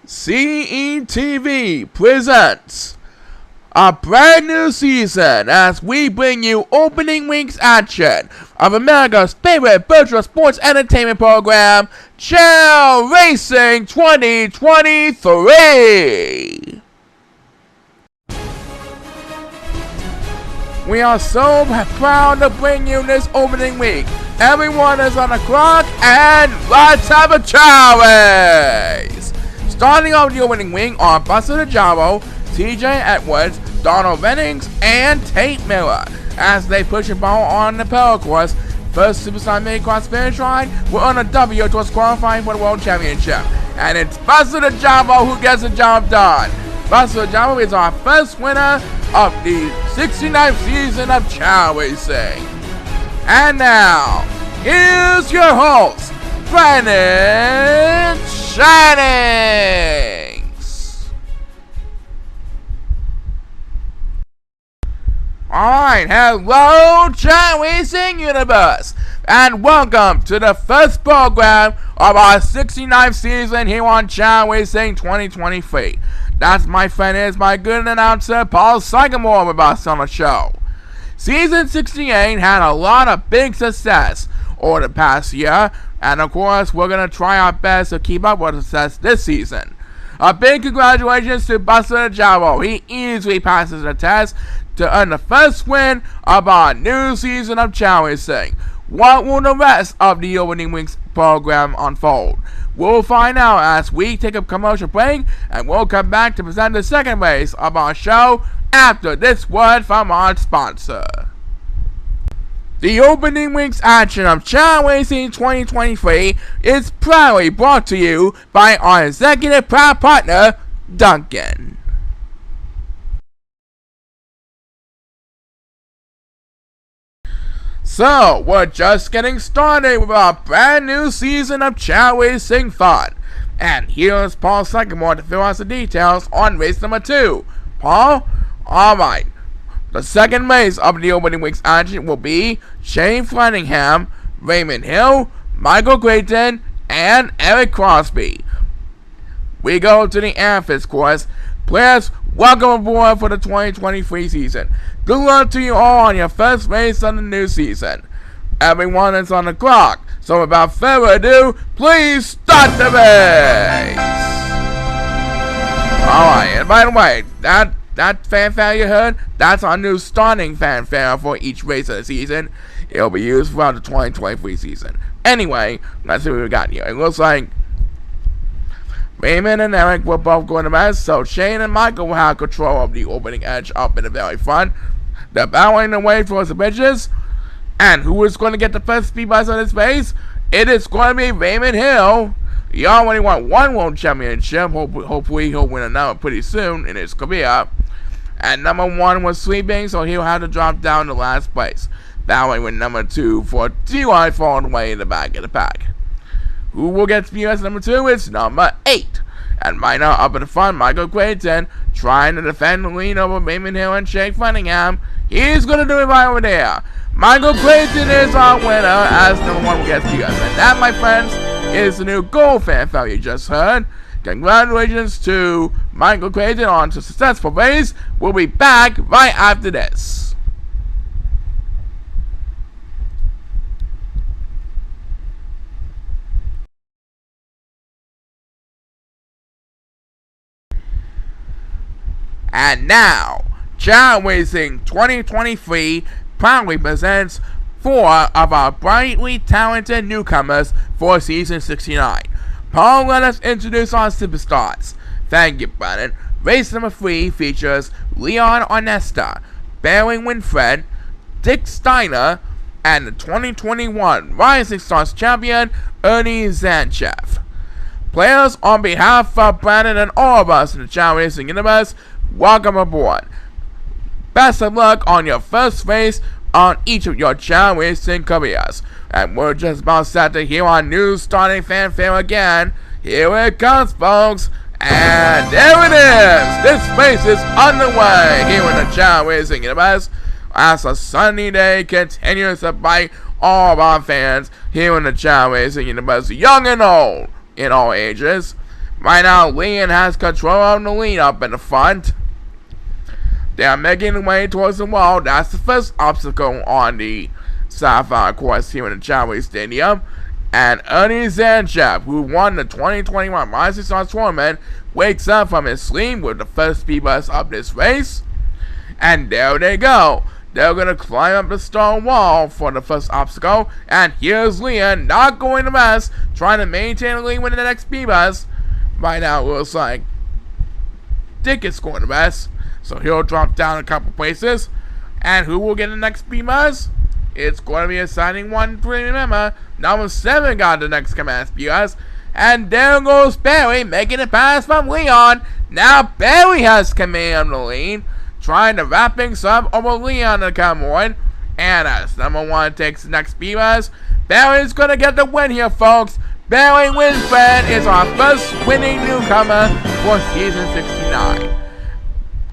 CETV presents a brand new season as we bring you opening week's action of America's favorite virtual sports entertainment program, Chao Racing 2023. We are so proud to bring you this opening week. Everyone is on the clock and let's have a Chao race! Starting off the opening week are Buster the Javo, TJ Edwards, Donald Bennings, and Tate Miller as they push the ball on the pedal course. First Superstar mini-cross finish line, we're on a W towards qualifying for the World Championship. And it's Buster the Javo who gets the job done. Buster the Javo is our first winner of the 69th season of Chao Racing. And now, here's your host, brandonshannings. Alright, hello Chao Racing Universe, and welcome to the first program of our 69th season here on Chao Racing 2023. That's, my friend, is my good announcer paulsycamore with us on the show. Season 68 had a lot of big success over the past year, and of course we're going to try our best to keep up with the success this season. A big congratulations to Buster the Javo. He easily passes the test to earn the first win of our new season of Chao Racing. What will the rest of the opening week's program unfold? We'll find out as we take a commercial break, and we'll come back to present the second race of our show after this word from our sponsor. The opening week's action of Chao Racing 2023 is proudly brought to you by our executive proud partner, Duncan. So, we're just getting started with our brand new season of Chao Racing fun. And here's Paul Sycamore to fill us the details on race number 2. Paul? Alright. The second race of the opening week's action will be Shane Flemmingham, Raymond Hill, Michael Creighton, and Eric Crosby. We go to the Amethyst course. Players, welcome aboard for the 2023 season. Good luck to you all on your first race of the new season. Everyone is on the clock, so without further ado, please start the race! Alright, and by the way, that fanfare you heard, that's our new starting fanfare for each race of the season. It'll be used throughout the 2023 season. Anyway, let's see what we got here. It looks like Raymond and Eric will both go in the mess, so Shane and Michael will have control of the opening edge up in the very front. They're battling their way towards the bridges. And who is going to get the first speed bus on this race? It is going to be Raymond Hill. He already won one World Championship. Hopefully he'll win another pretty soon in his career. And number 1 was sleeping, so he'll have to drop down to last place, battling with number 2 for T.Y. falling away in the back of the pack. Who will get speed bus number 2? It's number 8. And right now, up in the front, Michael Creighton trying to defend the lead over Raymond Hill and Shane Flemmingham. He's going to do it right over there. Michael Creighton is our winner as number 1 will get speed bus. And that, my friends, is the new gold fanfare you just heard. Congratulations to Michael Creighton on a successful race. We'll be back right after this. And now, Chao Racing 2023 proudly presents 4 of our brightly talented newcomers for Season 69. Paul, let us introduce our superstars. Thank you, Brennan. Race number 3 features Leon Onesta, Barry Winfred, Dick Steiner, and the 2021 Rising Stars champion, Ernie Zanchev. Players, on behalf of Brandon and all of us in the Chao Racing Universe, welcome aboard. Best of luck on your first race on each of your Chao Racing careers. And we're just about set to hear our new starting fanfare again. Here it comes, folks. And there it is. This race is underway here in the Chao Racing Universe as a sunny day continues to bite all of our fans here in the Chao Racing Universe, young and old, in all ages. Right now, Leon has control of the lead up in the front. They are making their way towards the wall. That's the first obstacle on the Sapphire course here in the Chao Stadium. And Ernie Zanchev, who won the 2021 Rising Stars Tournament, wakes up from his sleep with the first speed bus of this race. And there they go. They're going to climb up the stone wall for the first obstacle. And here's Leon, not going to mess, trying to maintain the lead with the next speed bus. Right now, it looks like Dick is going to mess. So he'll drop down a couple places. And who will get the next speed bus? It's going to be a exciting one to remember. Number 7 got the next command speed bus. And there goes Barry, making a pass from Leon. Now Barry has command of the lead, trying to wrap things up over Leon to come on. And as number 1 takes the next speed bus, Barry's going to get the win here, folks. Barry Winsford is our first winning newcomer for season 69.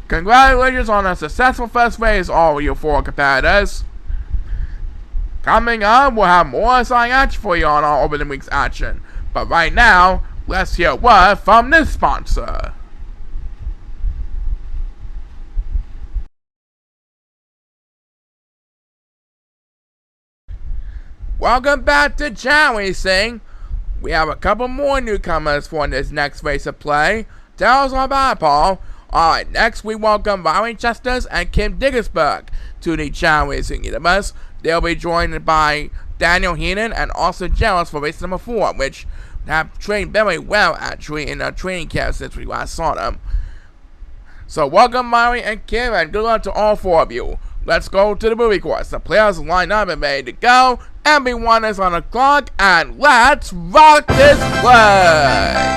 Congratulations on a successful first race, all you 4 competitors. Coming up, we'll have more exciting action for you on our opening week's action. But right now, let's hear a word from this sponsor. Welcome back to Chao Racing. We have a couple more newcomers for this next race of play. Tell us all about it, Paul. Alright, next we welcome Valerie Chesters and Kim Diggersburg to the Chao Racing universe. They'll be joined by Daniel Heenan and Austin Jealous for race number 4, which have trained very well actually in a training camp since we last saw them. So welcome Valerie and Kim, and good luck to all 4 of you. Let's go to the movie course. The players line up and ready to go. Everyone is on the clock, and let's rock this place!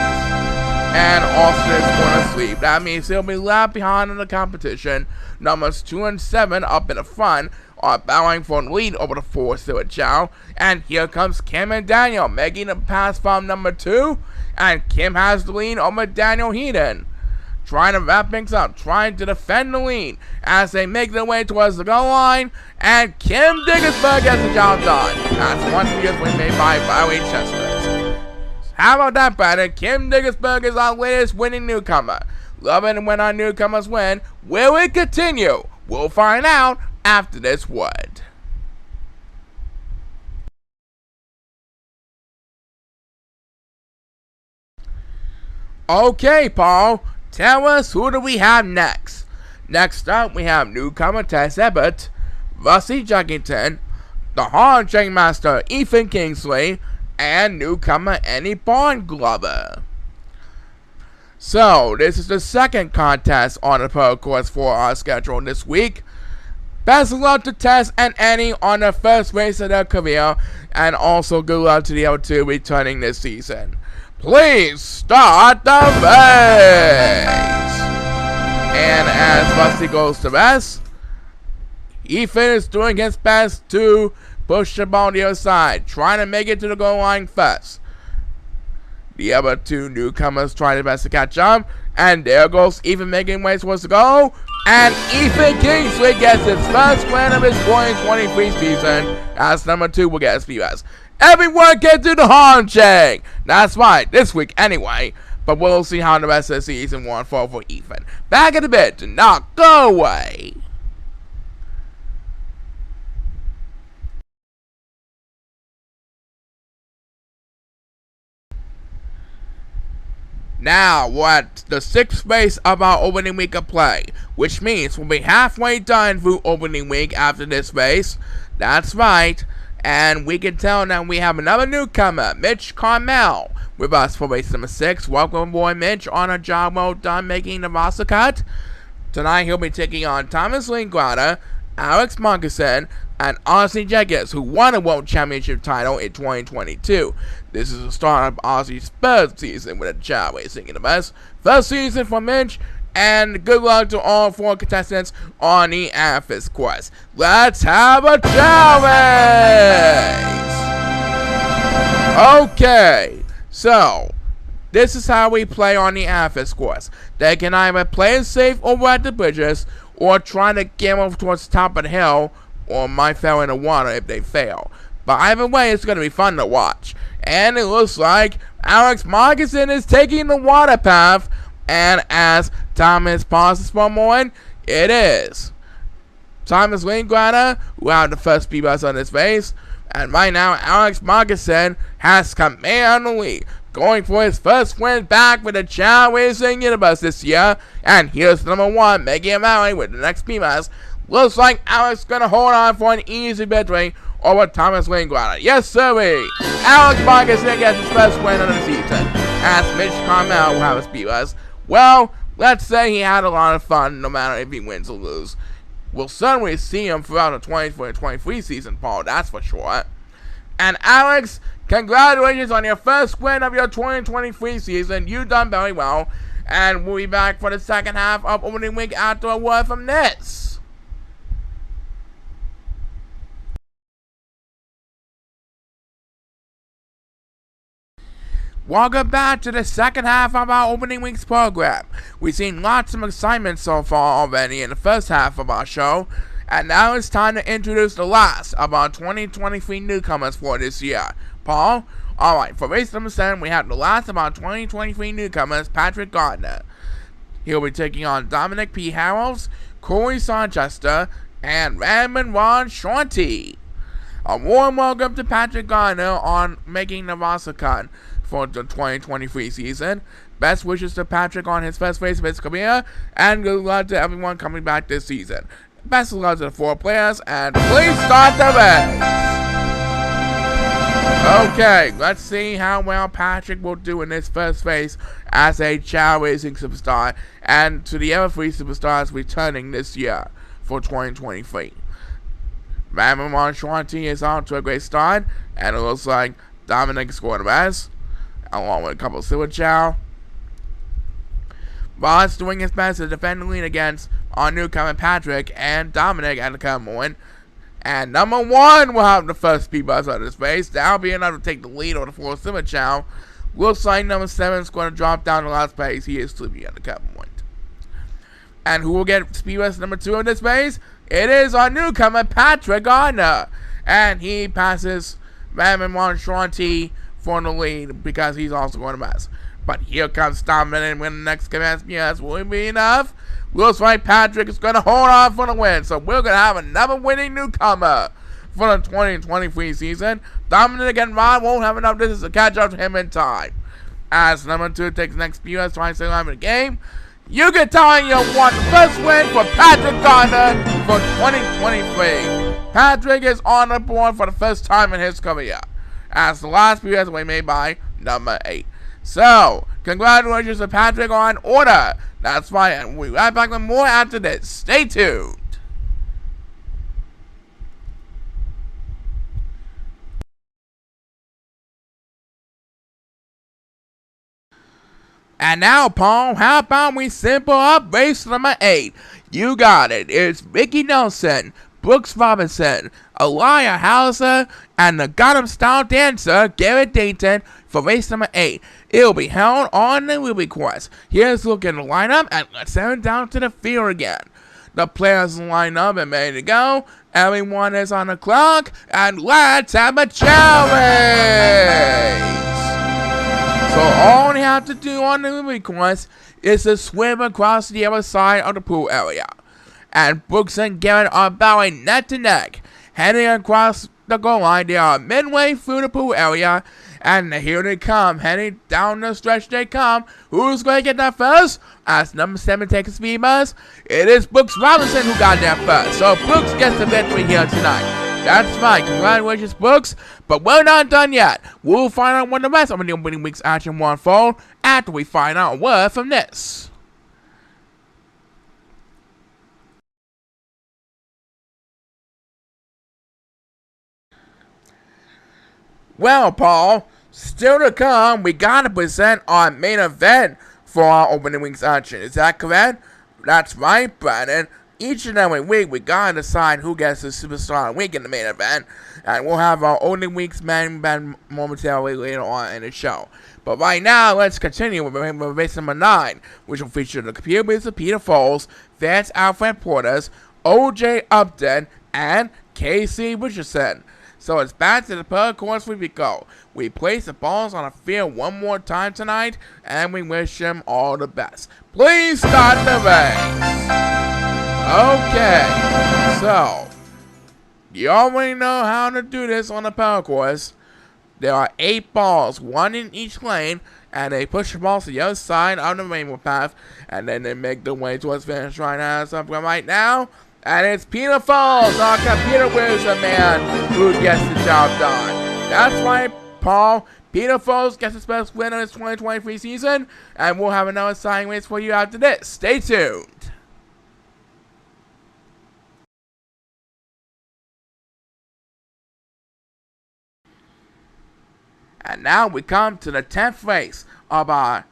And Austin is going to sleep. That means he'll be left behind in the competition. Numbers 2 and 7 up in the front are battling for the lead over the 4 still at Chao. And here comes Kim and Daniel making a pass from number 2. And Kim has the lead over Daniel Heaton, trying to wrap things up, trying to defend the lead as they make their way towards the goal line. And Kim Diggersburg gets the job done. That's one speed win made by Valerie Chesters. How about that, Brandon? Kim Diggersburg is our latest winning newcomer. Loving it when our newcomers win. Will it continue? We'll find out after this word. Okay, Paul. Tell us, who do we have next? Next up, we have newcomer Tess Ebert, Rusty Juggington, the hard-chain master Ethan Kingsley, and newcomer Annie Barnglover. So, this is the second contest on the pro course for our schedule this week. Best of luck to Tess and Annie on the first race of their career, and also good luck to the other 2 returning this season. Please start the race! And as Rusty goes to rest, Ethan is doing his best to push the ball on the other side, trying to make it to the goal line first. The other 2 newcomers trying their best to catch up, and there goes Ethan making way towards the goal, and Ethan Kingsley gets his first win of his 2023 season, as number 2 will get a speed bus. Everyone can do the horn check! That's right, this week anyway, but we'll see how the rest of the season will unfold for Ethan. Back in a bit, do not go away! Now, we're at the 6th race of our opening week of play, which means we'll be halfway done through opening week after this race. That's right, and we can tell now we have another newcomer, Mitch Carmel, with us for race number 6. Welcome aboard, Mitch, on a job well done making the roster cut. Tonight he'll be taking on Thomas Linklater, Alex Monkeson, and Ozzy Jenkins, who won a World Championship title in 2022. This is the start of Ozzy's 3rd season with a Chao Racing universe. First season for Mitch, and good luck to all 4 contestants on the Amethyst course. Let's have a Chao race! Okay, so this is how we play on the Amethyst course. They can either play it safe over at the bridges, or try to get over towards the top of the hill, or might fail in the water if they fail. But either way, it's going to be fun to watch. and it looks like Alex Markinson is taking the water path, and as Thomas pauses for a moment, it is Thomas Wingrader who had the first speed bus on his face, and right now Alex Markinson has command on the lead, going for his first win back for the Chao Racing Universe this year. And here's number 1 making a rally with the next speed bus. Looks like Alex gonna hold on for an easy victory over Thomas Wingrader. Yes, sir. Alex Markinson gets his first win of the season, as Mitch Carmel will have a speed bus. Well, let's say he had a lot of fun no matter if he wins or loses. We'll certainly see him throughout the 2023 season, Paul, that's for sure. And Alex, congratulations on your first win of your 2023 season. You've done very well. And we'll be back for the second half of opening week after a word from this. Welcome back to the second half of our opening week's program. We've seen lots of excitement so far already in the first half of our show, and now it's time to introduce the last of our 2023 newcomers for this year. Paul? Alright, for race number 7, we have the last of our 2023 newcomers, Patrick Gardner. He'll be taking on Dominic P. Harrells, Corey Sarchester, and Raymond Ron Shorty. A warm welcome to Patrick Gardner on making the roster cut for the 2023 season. Best wishes to Patrick on his first race of his career, and good luck to everyone coming back this season. Best of luck to the 4 players, and please start the race! Okay, let's see how well Patrick will do in his first race as a Chao Racing Superstar, and to the other 3 superstars returning this year for 2023. Raymond Ron Shorty is on to a great start, and it looks like Dominic scored the best, along with a couple of Silver Chow. Ross doing his best to defend the lead against our newcomer Patrick and Dominic at the current moment. And number 1 will have the first speed bus on his race. That'll be enough to take the lead over the 4 Silver Chow. Looks like number 7 is going to drop down to last place. He is sleeping at the current moment. And who will get speed bus number 2 in this race? It is our newcomer Patrick Gardner. And he passes Raymond Ron Shorty for the lead because he's also going to mess. But here comes Dominic when the next command speed will be enough. Looks like Patrick is going to hold on for the win. So we're going to have another winning newcomer for the 2023 season. Dominic and Ron won't have enough distance to catch up to him in time. As number 2 takes the next speed trying to stay alive in the game, you can tell you won the first win for Patrick Gardner for 2023. Patrick is on the board for the first time in his career, as the last speed was made by number 8. So, congratulations to Patrick on order. That's right, and we'll be right back with more after this. Stay tuned. And now, Paul, how about we simple up race number 8? You got it. It's Ricky Nelson, Brooks Robinson, Elia Hauser, and the Gotham Style dancer, Garrett Dayton, for race number 8. It'll be held on the Ruby course. Here's a look at the lineup, and let's head down to the field again. The players line up and ready to go. Everyone is on the clock, and let's have a challenge! So all you have to do on the Ruby course is to swim across the other side of the pool area. And Brooks and Garrett are battling neck to neck, heading across the goal line. They are midway through the pool area, and here they come, heading down the stretch they come. Who's going to get there first? As number 7 takes a speed bus, it is Brooks Robinson who got there first. So Brooks gets the victory here tonight. That's right, congratulations Brooks, but we're not done yet. We'll find out when the rest of the opening week's action will unfold after we find out a word from this. Well, Paul, still to come, we gotta present our main event for our opening week's action. Is that correct? That's right, Brandon. Each and every week, we gotta decide who gets the Superstar of the Week in the main event, and we'll have our opening week's main event momentarily later on in the show. But right now, let's continue with race number 9, which will feature the computer beats of Peter Foles, Vance Alfred Porters, OJ Upton, and Casey Richardson. So it's back to the per course we go. We place the balls on the field one more time tonight, and we wish them all the best. Please start the race. Okay, so you already know how to do this on the power course. There are 8 balls, 1 in each lane, and they push the balls to the other side of the rainbow path, and then they make their way towards finish right now. So right now, and it's Peter Falls, our computer wizard man, who gets the job done. That's right, Paul. Peter Falls gets his first win of his 2023 season, and we'll have another signing race for you after this. Stay tuned. And now we come to the 10th race of our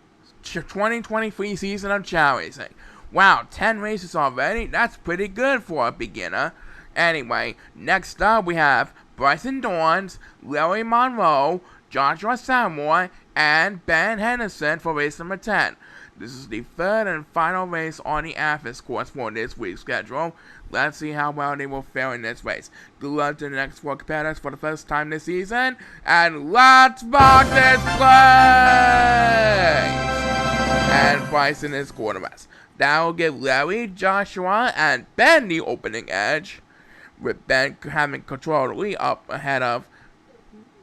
2023 season of Chao Racing. Wow, 10 races already? That's pretty good for a beginner. Anyway, next up we have Bryson Dorns, Larry Monroe, Joshua Samore, and Ben Henderson for race number 10. This is the third and final race on the Athens course for this week's schedule. Let's see how well they will fare in this race. Good luck to the next 4 competitors for the first time this season. And let's rock this place! And Bryson is quarterback. That will give Larry, Joshua, and Ben the opening edge, with Ben having control of the lead up ahead of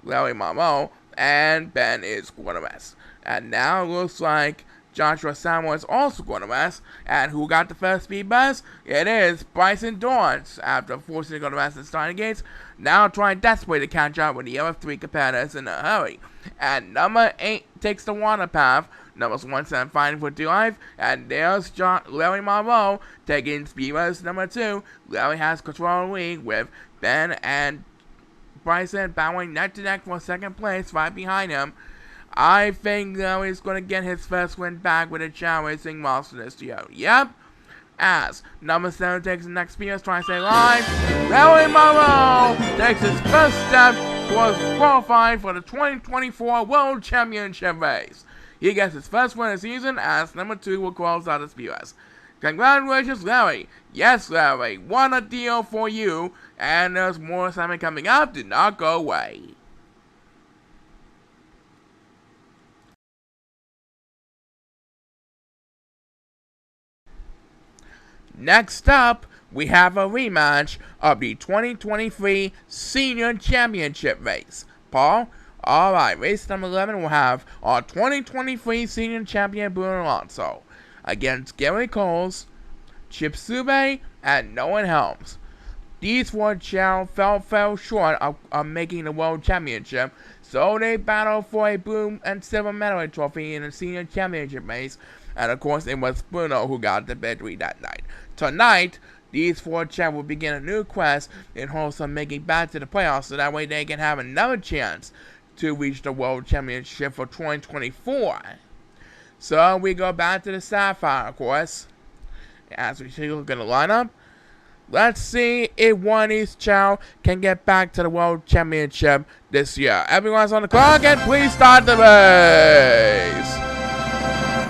Larry Monroe, and Ben is quarterback. And now it looks like Joshua Samuel is also going to rest, and who got the first speed bus? It is Bryson Dorns, after forcing to go to rest at starting gates, now trying desperately to catch up with the other 3 competitors in a hurry. And number 8 takes the water path, numbers 1, 7 fighting for 2 life, and there's Larry Monroe taking speed bus number 2. Larry has control of the lead with Ben and Bryson battling neck to neck for second place right behind him. I think Larry's going to get his first win back with a Chao Racing monster this year. Yep. As number 7 takes the next speed, trying to stay alive, Larry Monroe takes his first step towards qualifying for the 2024 World Championship race. He gets his first win of the season, as number 2 will close out the speed race. Congratulations, Larry. Yes, Larry, what a deal for you. And there's more assignment coming up. Do not go away. Next up, we have a rematch of the 2023 Senior Championship race. Paul? Alright, race number 11 will have our 2023 Senior Champion Bruno Alonso against Gary Coles, Chip Sube, and Noah Helms. These 4 fell short of making the World Championship, so they battled for a blue and silver medal trophy in the Senior Championship race, and of course it was Bruno who got the victory that night. Tonight, these 4 champs will begin a new quest in hopes of making back to the playoffs, so that way they can have another chance to reach the World Championship for 2024. So we go back to the Sapphire course. As we take a look at the lineup, let's see if one of these Chao can get back to the World Championship this year. Everyone's on the clock, and please start the race.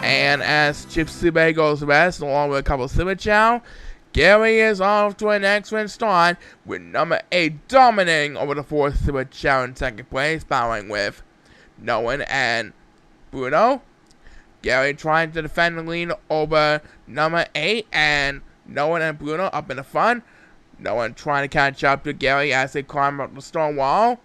And as Chip Sube goes rest, along with a couple of Silver Chao, Gary is off to an excellent start, with number 8 dominating over the 4th Silver Chao in second place, battling with Noah and Bruno. Gary trying to defend the lead over number 8, and Noah and Bruno up in the front. Noah trying to catch up to Gary as they climb up the stone wall.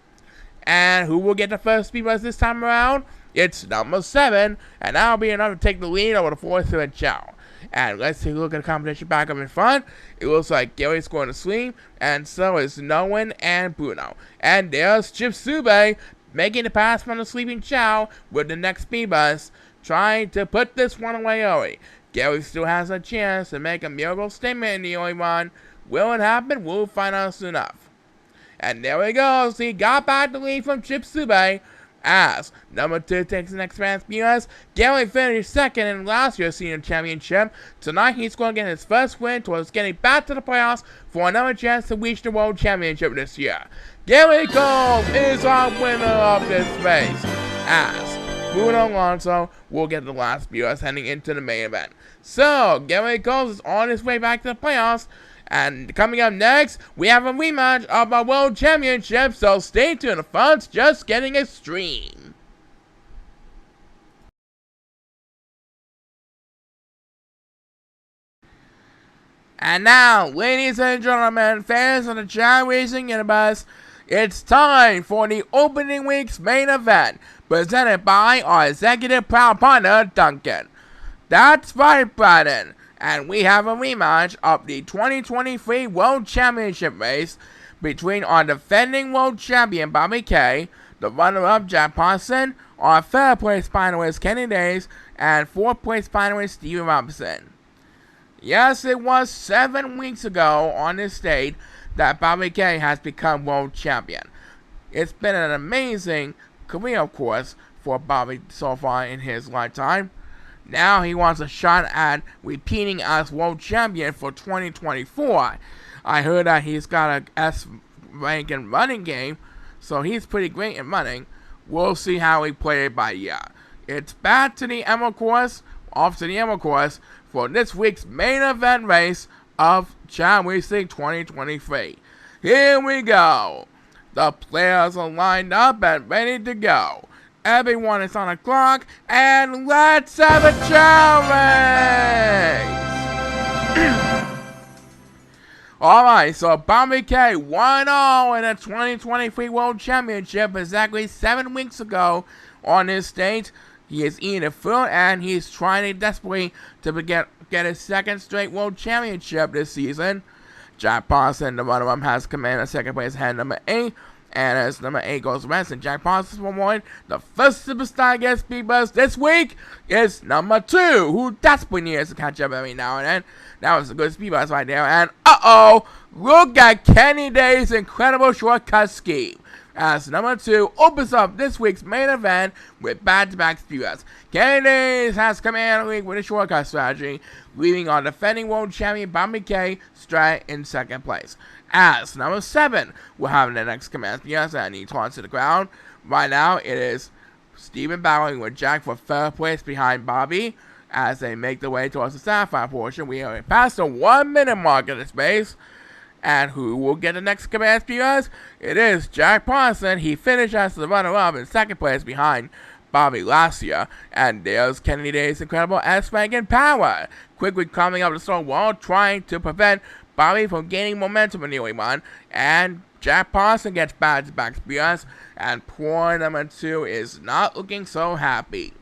And who will get the first speed bus this time around? It's number 7, and that'll be enough to take the lead over the 4th Silver Chao. And let's take a look at the competition back up in front. It looks like Gary's going to sleep, and so is Noah and Bruno. And there's Chip Sube making the pass from the sleeping Chao with the next speed bus, trying to put this one away early. Gary still has a chance to make a miracle statement in the early run. Will it happen? We'll find out soon enough. And there he goes. He got back the lead from Chip Sube, as number 2 takes the next round speed bus. Gary finished second in last year's Senior Championship. Tonight he's going to get his first win towards getting back to the playoffs for another chance to reach the World Championship this year. Gary Coles is our winner of this race, as Bruno Alonso will get the last speed bus heading into the main event. So Gary Coles is on his way back to the playoffs, And coming up next, we have a rematch of our World Championship, so stay tuned, the fun's just getting extreme. And now, ladies and gentlemen, fans of the Chao Racing Universe, it's time for the opening week's main event, presented by our executive proud partner, Duncan. That's right, Brandon. And we have a rematch of the 2023 World Championship race between our defending World Champion Bobby Kay, the runner-up Jack Parson, our third place finalist Kenny Days, and fourth place finalist Steven Robinson. Yes, it was 7 weeks ago on this date that Bobby Kay has become World Champion. It's been an amazing career, of course, for Bobby so far in his lifetime. Now he wants a shot at repeating as World Champion for 2024. I heard that he's got a S rank in running game, so he's pretty great in running. We'll see how he plays by year. It's back to the Emerald course, off to the Emerald course, for this week's main event race of Chao Racing 2023. Here we go. The players are lined up and ready to go. Everyone is on the clock, and let's have a Chao race! Alright, so Bobby Kay 1-0 in the 2023 World Championship exactly 7 weeks ago on this date. He is eating a foot, and he's trying desperately to get his second straight World Championship this season. Jack Parson, the runner-up, has commanded second place ahead number 8. And as number 8 goes rest, and Jack Parsons will win, the first superstar against Speed Buzz this week is number 2, who desperately needs to catch up every now and then. That was a good Speed Buzz right there. And look at Kenny Day's incredible shortcut scheme, as number 2 opens up this week's main event with back-to-back Speed Buzz. Kenny Days has command of the league with a shortcut strategy, leaving our defending world champion Bobby Kay straight in second place. As number 7 will have the next command PS, and he taunts to the ground. Right now, it is Steven battling with Jack for third place behind Bobby as they make their way towards the Sapphire portion. We are past the 1 minute mark in this race. And who will get the next command PS? It is Jack Parson. He finished as the runner-up in second place behind Bobby last year. And there's Kenny Day's incredible S-Rank in power, quickly coming up the stone wall, trying to prevent Bobby from gaining momentum in the early run, and Jack Parson gets back-to-back spears, and poor number 2 is not looking so happy.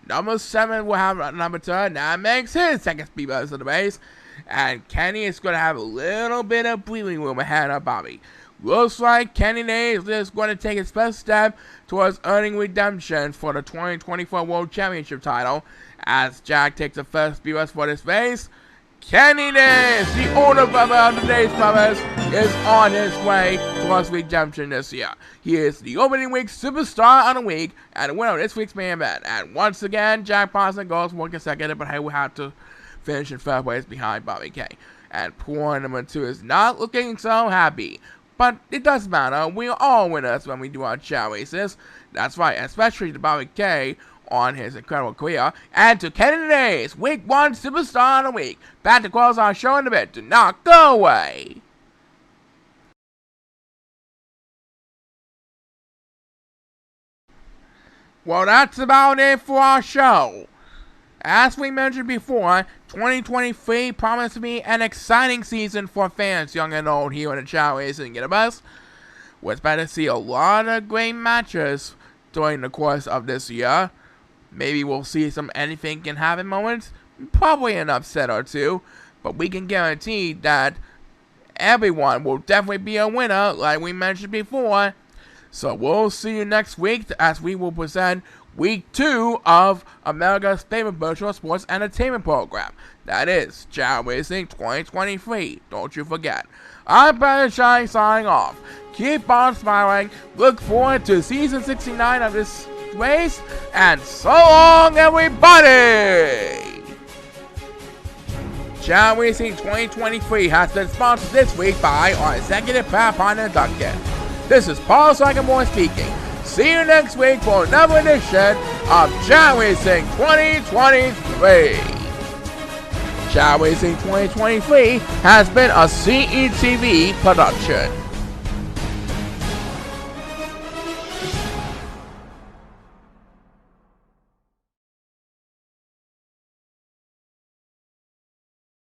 Number 7 will have number 2, that makes his second speed buzz of the race, and Kenny is going to have a little bit of breathing room ahead of Bobby. Looks like Kenny Days is going to take his first step towards earning redemption for the 2024 World Championship title, as Jack takes the first speed buzz for this race. Kenny Days, the older brother of the Days brothers, is on his way towards redemption this year. He is the opening week superstar of the week and the winner of this week's main event. And once again, Jack Parson goes 1 consecutive, but he will have to finish in third place behind Bobby Kay. And poor number 2 is not looking so happy. But it doesn't matter, we are all winners when we do our Chao races. That's right, especially to Bobby Kay on his incredible career, and to Kenny Days, week 1 superstar of the week. Back to close our show in a bit. Do not go away. Well, that's about it for our show. As we mentioned before, 2023 promised to be an exciting season for fans young and old here in the Chao Racing Universe. We're expecting to see a lot of great matches during the course of this year. Maybe we'll see some anything can happen moments, probably an upset or two, but we can guarantee that everyone will definitely be a winner like we mentioned before. So we'll see you next week as we will present week 2 of America's favorite virtual sports entertainment program. That is Chao Racing 2023. Don't you forget. I'm brandonshannings signing off. Keep on smiling. Look forward to season 69 of this race, and so long, everybody! Chao Racing 2023 has been sponsored this week by our executive proud partner, Duncan. This is paulsycamore speaking. See you next week for another edition of Chao Racing 2023. Chao Racing 2023 has been a CETV production.